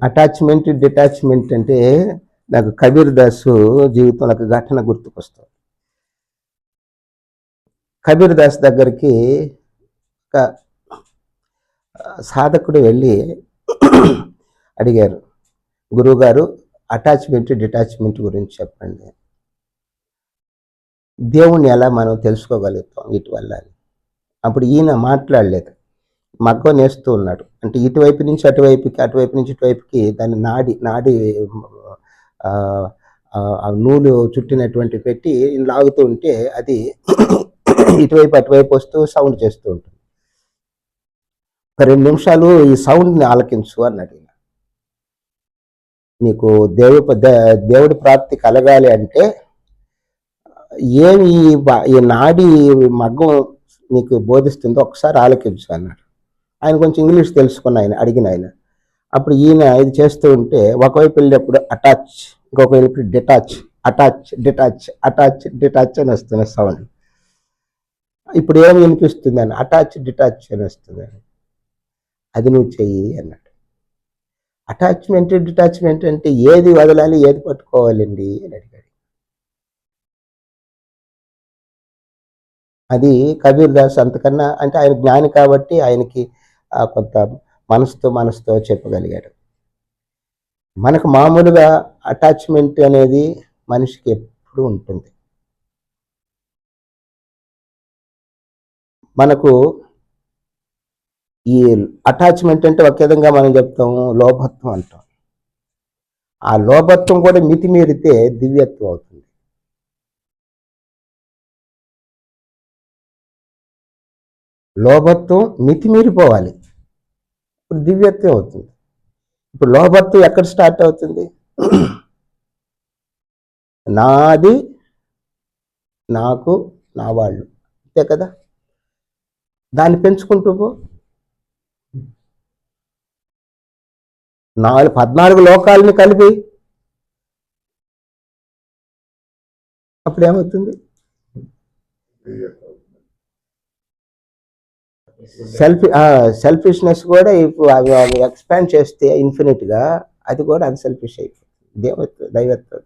Attachment detachment అంటే నాకు కబీర్ దాసు జీవితంలో ఒక ఘటన గుర్తుకొస్తుంది. కబీర్ దాస్ దగ్గరికి ఒక సాధకుడు వెళ్ళి అడిగారు, గురువుగారు అటాచ్మెంట్ డిటాచ్మెంట్ గురించి చెప్పండి, దేవుణ్ణి ఎలా మనం తెలుసుకోగలుగుతాం వీటి వల్ల అని. అప్పుడు ఈయన మాట్లాడలేదు, మగ్గం నేస్తూ ఉన్నాడు. అంటే ఇటువైపు నుంచి అటువైపుకి, అటువైపు నుంచి ఇటువైపుకి దాన్ని నాడి నాడి ఆ నూలు చుట్టినటువంటి పెట్టి లాగుతూ ఉంటే అది ఇటువైపు అటువైపు వస్తూ సౌండ్ చేస్తూ ఉంటుంది. ఒక 2 నిమిషాలు ఈ సౌండ్ని ఆలకించు అన్నాడు. నీకు దేవుడి ప్రాప్తి కలగాలి అంటే ఏమి ఈ నాడి మగ్గం నీకు బోధిస్తుందో ఒకసారి ఆలకించు అన్నాడు. ఆయన కొంచెం ఇంగ్లీష్ తెలుసుకున్న ఆయన అడిగిన ఆయన. అప్పుడు ఈయన ఇది చేస్తూ ఉంటే ఒకవైపు వెళ్ళినప్పుడు అటాచ్, ఇంకొక వైపు detach, attach detach, attach detach అని వస్తున్న సౌండ్. ఇప్పుడు ఏం వినిపిస్తుంది అని, అటాచ్ డిటాచ్ అని వస్తుంది. అది నువ్వు చెయ్యి అన్నాడు. అటాచ్మెంట్ డిటాచ్మెంట్ అంటే ఏది వదలాలి ఏది పట్టుకోవాలండి అని అడిగాడు. అది కబీర్ దాస్ అంతకన్నా, అంటే ఆయన జ్ఞాని కాబట్టి ఆయనకి కొంత మనసుతో చెప్పగలిగాడు. మనకు మామూలుగా అటాచ్మెంట్ అనేది మనిషికి ఎప్పుడు ఉంటుంది. మనకు ఈ అటాచ్మెంట్ అంటే ఒక విధంగా మనం చెప్తాము లోభత్వం అంటాం. ఆ లోభత్వం కూడా మితిమీరితే దివ్యత్వం అవుతుంది. లోభత్వం మితిమీరిపోవాలి, ఇప్పుడు దివ్యత్వం అవుతుంది. ఇప్పుడు లోభత్వం ఎక్కడ స్టార్ట్ అవుతుంది? నాది, నాకు, నా వాళ్ళు, అంతే కదా. దాన్ని పెంచుకుంటూ పో. 14 లోకాలని కలిపి అప్పుడు ఏమవుతుంది? సెల్ఫిష్నెస్ కూడా ఇప్పుడు ఎక్స్పాండ్ చేస్తే ఇన్ఫినిట్గా అది కూడా అన్సెల్ఫిష్ అయిపోతుంది. దైవత్వం